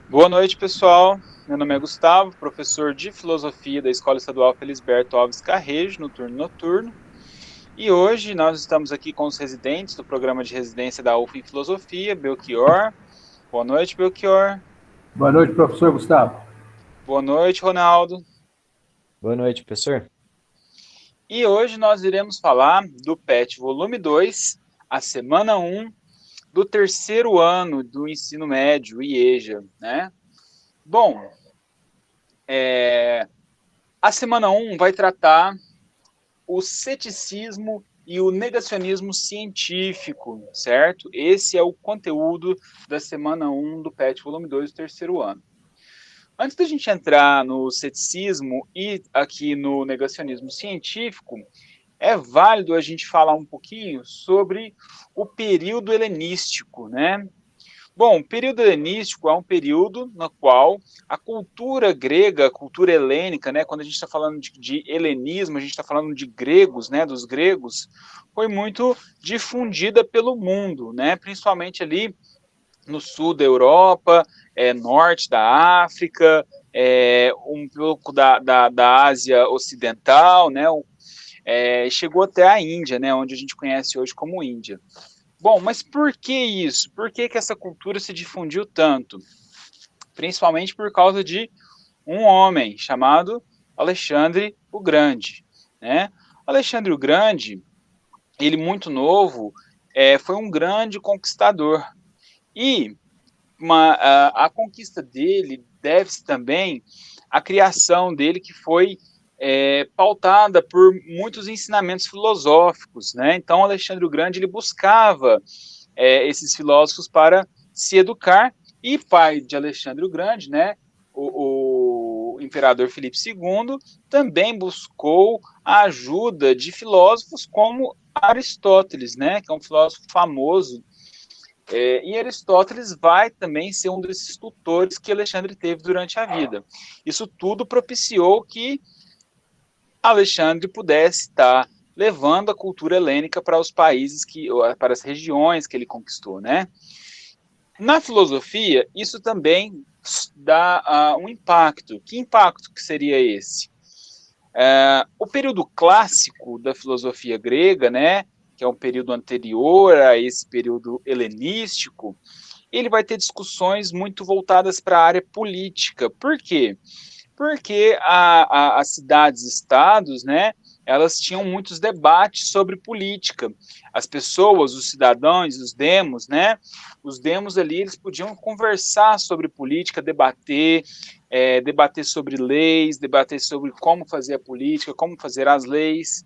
Boa noite, pessoal. Meu nome é Gustavo, professor de Filosofia da Escola Estadual Felisberto Alves Carrejo, no turno noturno. E hoje nós estamos aqui com os residentes do programa de residência da UF em Filosofia, Belchior. Boa noite, Belchior. Boa noite, professor Gustavo. Boa noite, Ronaldo. Boa noite, professor. E hoje nós iremos falar do PET Volume 2, a semana 1 do terceiro ano do ensino médio, IEJA, né? Bom, a semana 1 vai tratar o ceticismo e o negacionismo científico, certo? Esse é o conteúdo da semana 1 do PET Volume 2 do terceiro ano. Antes da gente entrar no ceticismo e aqui no negacionismo científico, é válido a gente falar um pouquinho sobre o período helenístico, né? Bom, o período helenístico é um período no qual a cultura grega, a cultura helênica, né, quando a gente está falando de helenismo, a gente está falando de gregos, né, dos gregos, foi muito difundida pelo mundo, né, principalmente ali no sul da Europa, norte da África, um pouco da Ásia Ocidental, né, chegou até a Índia, né, onde a gente conhece hoje como Índia. Bom, mas por que isso? Por que essa cultura se difundiu tanto? Principalmente por causa de um homem chamado Alexandre o Grande, né? Alexandre o Grande, ele muito novo, foi um grande conquistador. E a conquista dele deve-se também à criação dele, que foi pautada por muitos ensinamentos filosóficos, né? Então, Alexandre o Grande ele buscava esses filósofos para se educar, e pai de Alexandre o Grande, né, o imperador Filipe II, também buscou a ajuda de filósofos como Aristóteles, né, que é um filósofo famoso, e Aristóteles vai também ser um desses tutores que Alexandre teve durante a vida. Isso tudo propiciou que Alexandre pudesse estar levando a cultura helênica para os países para as regiões que ele conquistou, né? Na filosofia, isso também dá um impacto. Que impacto que seria esse? O período clássico da filosofia grega, né, que é um período anterior a esse período helenístico, ele vai ter discussões muito voltadas para a área política. Por quê? Porque as cidades-estados, né, elas tinham muitos debates sobre política. As pessoas, os cidadãos, os demos, né, os demos ali, eles podiam conversar sobre política, debater sobre leis, debater sobre como fazer a política, como fazer as leis.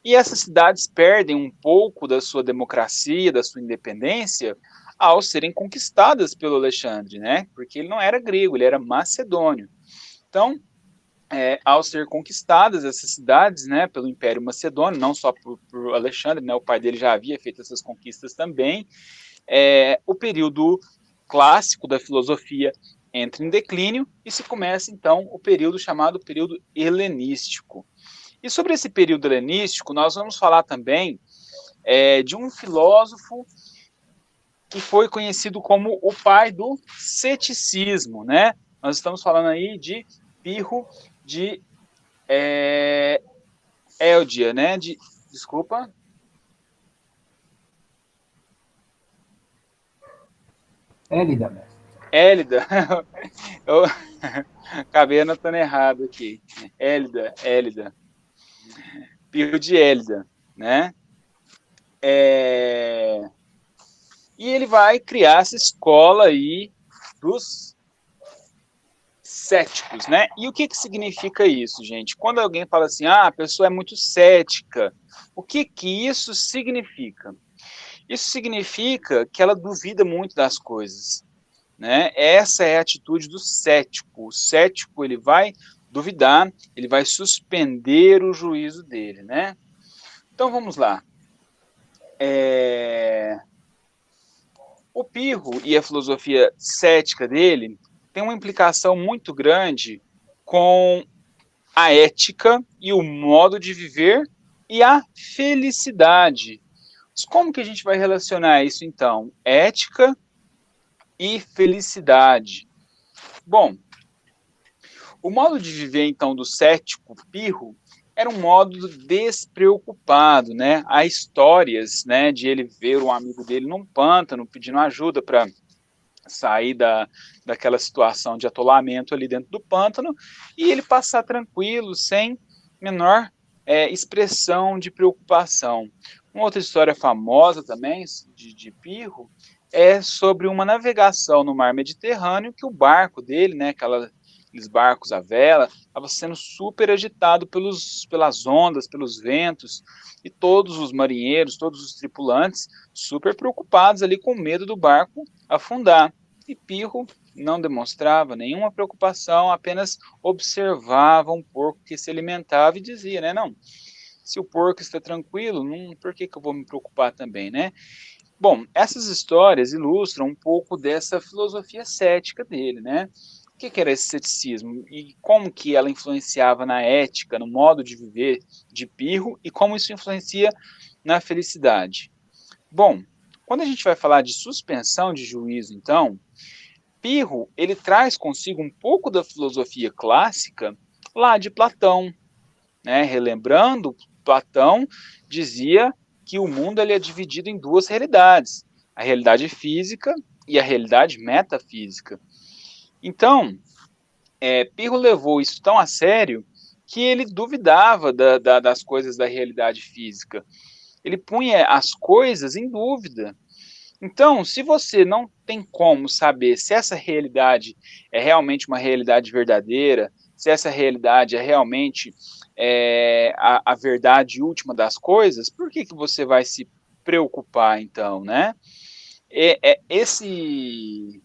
E essas cidades perdem um pouco da sua democracia, da sua independência, ao serem conquistadas pelo Alexandre, né? Porque ele não era grego, ele era macedônio. Então, ao ser conquistadas essas cidades, né, pelo Império Macedônio, não só por Alexandre, né, o pai dele já havia feito essas conquistas também, o período clássico da filosofia entra em declínio e se começa, então, o período chamado período helenístico. E sobre esse período helenístico, nós vamos falar também de um filósofo que foi conhecido como o pai do ceticismo, né? Nós estamos falando aí de Pirro de Eldia, né? Desculpa. Élida, mestre. Élida. Eu acabei anotando errado aqui. Élida. Pirro de Élida, né? E ele vai criar essa escola aí dos céticos, né? E o que significa isso, gente? Quando alguém fala assim, a pessoa é muito cética, o que isso significa? Isso significa que ela duvida muito das coisas, né? Essa é a atitude do cético. O cético, ele vai duvidar, ele vai suspender o juízo dele, né? Então vamos lá. O Pirro e a filosofia cética dele tem uma implicação muito grande com a ética e o modo de viver e a felicidade. Mas como que a gente vai relacionar isso então? Ética e felicidade. Bom, o modo de viver, então, do cético Pirro era um modo despreocupado, né? Há histórias, né, de ele ver um amigo dele num pântano pedindo ajuda para sair daquela situação de atolamento ali dentro do pântano e ele passar tranquilo, sem menor expressão de preocupação. Uma outra história famosa também de Pirro é sobre uma navegação no mar Mediterrâneo que o barco dele, né, aqueles barcos à vela, estava sendo super agitado pelas ondas, pelos ventos, e todos os marinheiros, todos os tripulantes, super preocupados ali com medo do barco afundar. E Pirro não demonstrava nenhuma preocupação, apenas observava um porco que se alimentava e dizia, né, não, se o porco está tranquilo, por que eu vou me preocupar também, né? Bom, essas histórias ilustram um pouco dessa filosofia cética dele, né? O que era esse ceticismo e como que ela influenciava na ética, no modo de viver de Pirro e como isso influencia na felicidade? Bom, quando a gente vai falar de suspensão de juízo, então, Pirro, ele traz consigo um pouco da filosofia clássica lá de Platão, né? Relembrando, Platão dizia que o mundo ele é dividido em duas realidades, a realidade física e a realidade metafísica. Então, Pirro levou isso tão a sério que ele duvidava das coisas da realidade física. Ele punha as coisas em dúvida. Então, se você não tem como saber se essa realidade é realmente uma realidade verdadeira, se essa realidade é realmente a verdade última das coisas, por que você vai se preocupar, então, né? Esse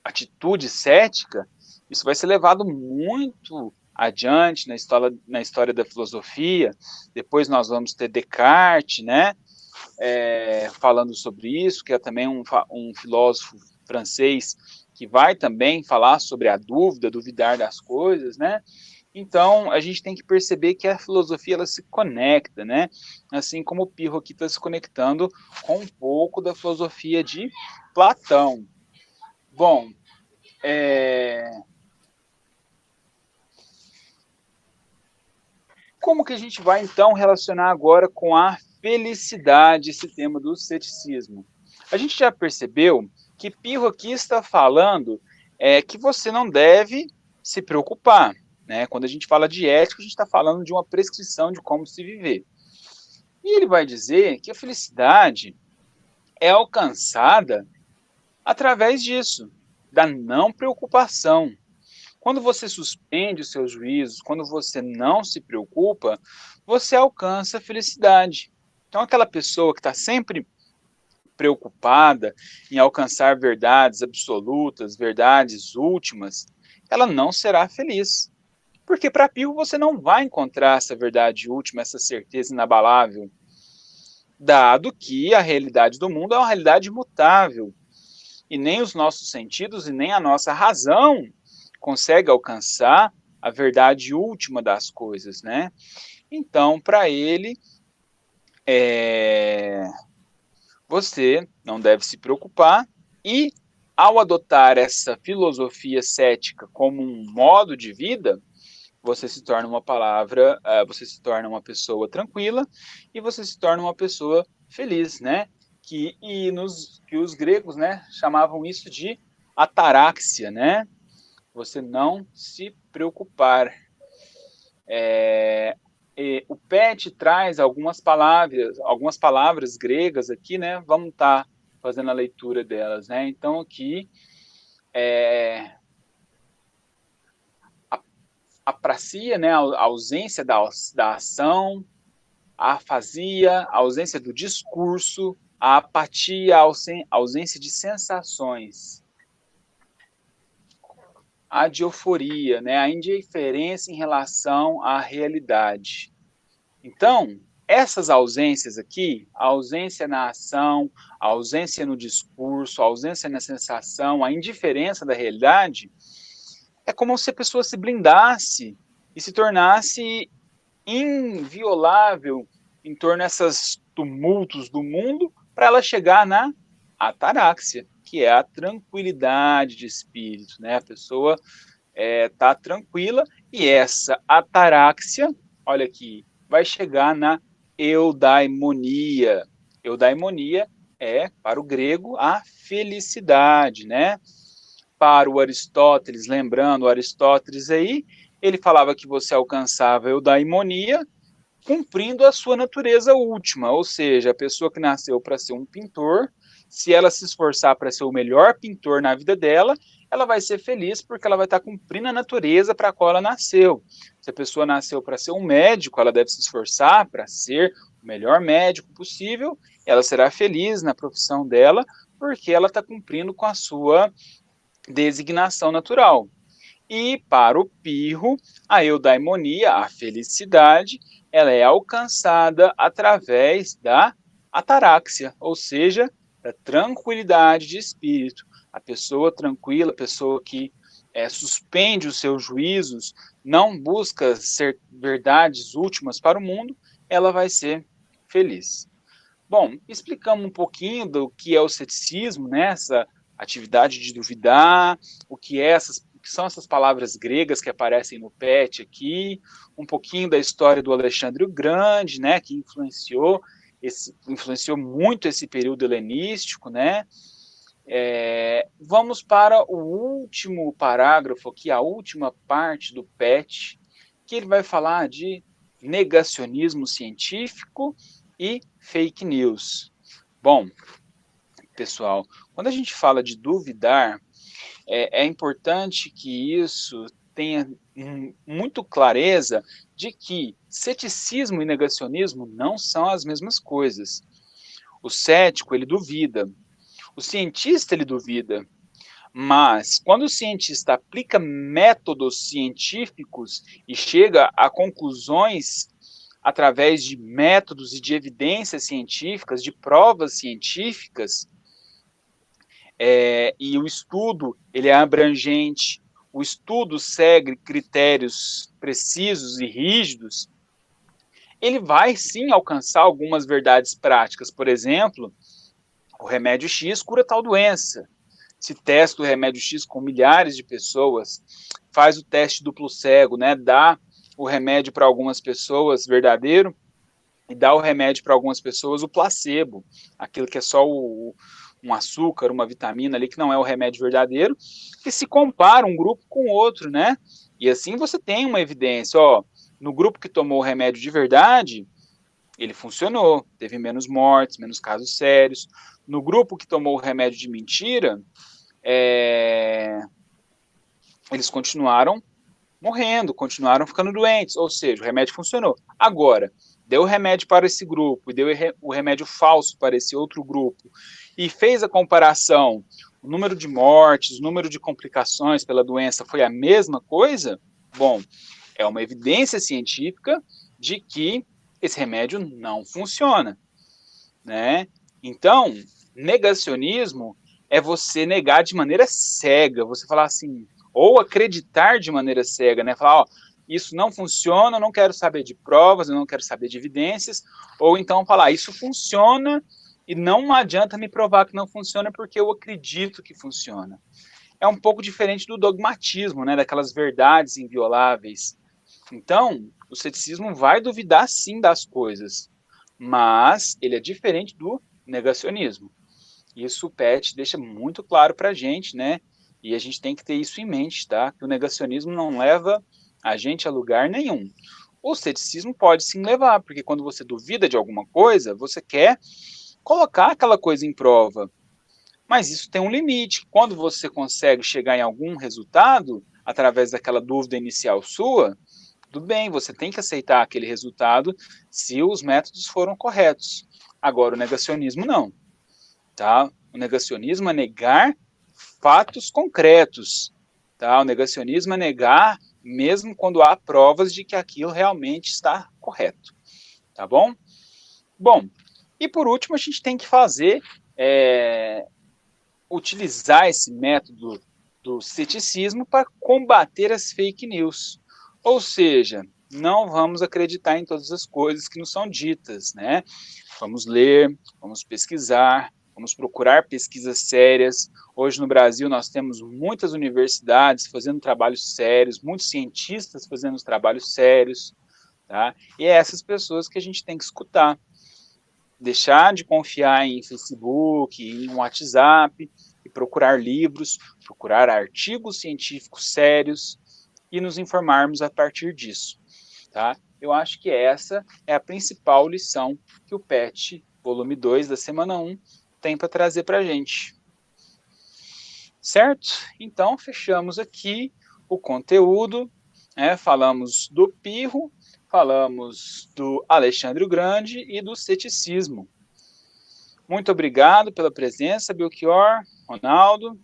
atitude cética, isso vai ser levado muito adiante na história da filosofia. Depois nós vamos ter Descartes, né? Falando sobre isso, que é também um filósofo francês que vai também falar sobre a dúvida, duvidar das coisas, né? Então, a gente tem que perceber que a filosofia ela se conecta, né? Assim como o Pirro aqui está se conectando com um pouco da filosofia de Platão. Bom, como que a gente vai, então, relacionar agora com a felicidade esse tema do ceticismo? A gente já percebeu que Pirro aqui está falando que você não deve se preocupar, né? Quando a gente fala de ética, a gente está falando de uma prescrição de como se viver. E ele vai dizer que a felicidade é alcançada através disso, da não preocupação. Quando você suspende os seus juízos, quando você não se preocupa, você alcança a felicidade. Então, aquela pessoa que está sempre preocupada em alcançar verdades absolutas, verdades últimas, ela não será feliz. Porque para Pirro você não vai encontrar essa verdade última, essa certeza inabalável, dado que a realidade do mundo é uma realidade imutável. E nem os nossos sentidos e nem a nossa razão consegue alcançar a verdade última das coisas, né? Então, para ele, você não deve se preocupar e, ao adotar essa filosofia cética como um modo de vida, você se torna você se torna uma pessoa tranquila e você se torna uma pessoa feliz, né? Que os gregos, né, chamavam isso de ataraxia, né? Você não se preocupar. O PET traz algumas palavras gregas aqui, né? Vamos estar fazendo a leitura delas, né? Então aqui a pracia, né? A ausência da ação, a afasia, a ausência do discurso, a apatia, a ausência de sensações, a dioforia, né? A indiferença em relação à realidade. Então, essas ausências aqui, a ausência na ação, a ausência no discurso, a ausência na sensação, a indiferença da realidade, é como se a pessoa se blindasse e se tornasse inviolável em torno desses tumultos do mundo para ela chegar na ataraxia, que é a tranquilidade de espírito, né? A pessoa está tranquila, e essa ataraxia, olha aqui, vai chegar na eudaimonia. Eudaimonia é, para o grego, a felicidade, né? Para o Aristóteles, lembrando o Aristóteles aí, ele falava que você alcançava a eudaimonia cumprindo a sua natureza última, ou seja, a pessoa que nasceu para ser um pintor, se ela se esforçar para ser o melhor pintor na vida dela, ela vai ser feliz porque ela vai estar cumprindo a natureza para a qual ela nasceu. Se a pessoa nasceu para ser um médico, ela deve se esforçar para ser o melhor médico possível, ela será feliz na profissão dela porque ela está cumprindo com a sua designação natural. E para o pirro, a eudaimonia, a felicidade, ela é alcançada através da ataraxia, ou seja, da tranquilidade de espírito. A pessoa tranquila, a pessoa que suspende os seus juízos, não busca ser verdades últimas para o mundo, ela vai ser feliz. Bom, explicamos um pouquinho do que é o ceticismo, né? Essa atividade de duvidar, o que são essas palavras gregas que aparecem no PET aqui, um pouquinho da história do Alexandre o Grande, né, que influenciou muito esse período helenístico, né? Vamos para o último parágrafo aqui, a última parte do PET, que ele vai falar de negacionismo científico e fake news. Bom, pessoal, quando a gente fala de duvidar, é importante que isso tenha muito clareza de que ceticismo e negacionismo não são as mesmas coisas. O cético, ele duvida. O cientista, ele duvida. Mas, quando o cientista aplica métodos científicos e chega a conclusões através de métodos e de evidências científicas, de provas científicas, e o estudo ele é abrangente, o estudo segue critérios precisos e rígidos, ele vai sim alcançar algumas verdades práticas. Por exemplo, o remédio X cura tal doença. Se testa o remédio X com milhares de pessoas, faz o teste duplo cego, né? Dá o remédio para algumas pessoas verdadeiro e dá o remédio para algumas pessoas o placebo, aquilo que é só um açúcar, uma vitamina ali que não é o remédio verdadeiro, que se compara um grupo com o outro, né? E assim você tem uma evidência, ó, no grupo que tomou o remédio de verdade, ele funcionou, teve menos mortes, menos casos sérios. No grupo que tomou o remédio de mentira, eles continuaram morrendo, continuaram ficando doentes, ou seja, o remédio funcionou. Agora, deu o remédio para esse grupo e deu o remédio falso para esse outro grupo e fez a comparação, o número de mortes, o número de complicações pela doença foi a mesma coisa, bom, é uma evidência científica de que esse remédio não funciona, né? Então, negacionismo é você negar de maneira cega, você falar assim, ou acreditar de maneira cega, né? Falar, ó, isso não funciona, eu não quero saber de provas, eu não quero saber de evidências, ou então falar, isso funciona e não adianta me provar que não funciona porque eu acredito que funciona. É um pouco diferente do dogmatismo, né? Daquelas verdades invioláveis. Então, o ceticismo vai duvidar sim das coisas, mas ele é diferente do negacionismo. Isso o PET deixa muito claro para a gente, né? E a gente tem que ter isso em mente, tá? Que o negacionismo não leva a gente a lugar nenhum. O ceticismo pode sim levar, porque quando você duvida de alguma coisa, você quer colocar aquela coisa em prova. Mas isso tem um limite. Quando você consegue chegar em algum resultado, através daquela dúvida inicial sua, tudo bem, você tem que aceitar aquele resultado se os métodos foram corretos. Agora, o negacionismo não. Tá? O negacionismo é negar fatos concretos. Tá? O negacionismo é negar mesmo quando há provas de que aquilo realmente está correto. Tá bom? Bom, e por último, a gente tem que utilizar esse método do ceticismo para combater as fake news. Ou seja, não vamos acreditar em todas as coisas que nos são ditas, né? Vamos ler, vamos pesquisar, Vamos procurar pesquisas sérias. Hoje no Brasil nós temos muitas universidades fazendo trabalhos sérios, muitos cientistas fazendo trabalhos sérios, tá? E é essas pessoas que a gente tem que escutar. Deixar de confiar em Facebook, em WhatsApp, e procurar livros, procurar artigos científicos sérios e nos informarmos a partir disso, tá? Eu acho que essa é a principal lição que o PET, volume 2 da semana 1, tem para trazer para a gente. Certo? Então, fechamos aqui o conteúdo, né? Falamos do Pirro, falamos do Alexandre o Grande e do ceticismo. Muito obrigado pela presença, Belchior, Ronaldo.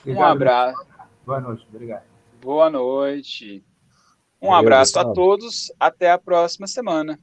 Obrigado, Um abraço. Boa noite, obrigado. Boa noite. Um Valeu, abraço a Gustavo. todos. Até a próxima semana.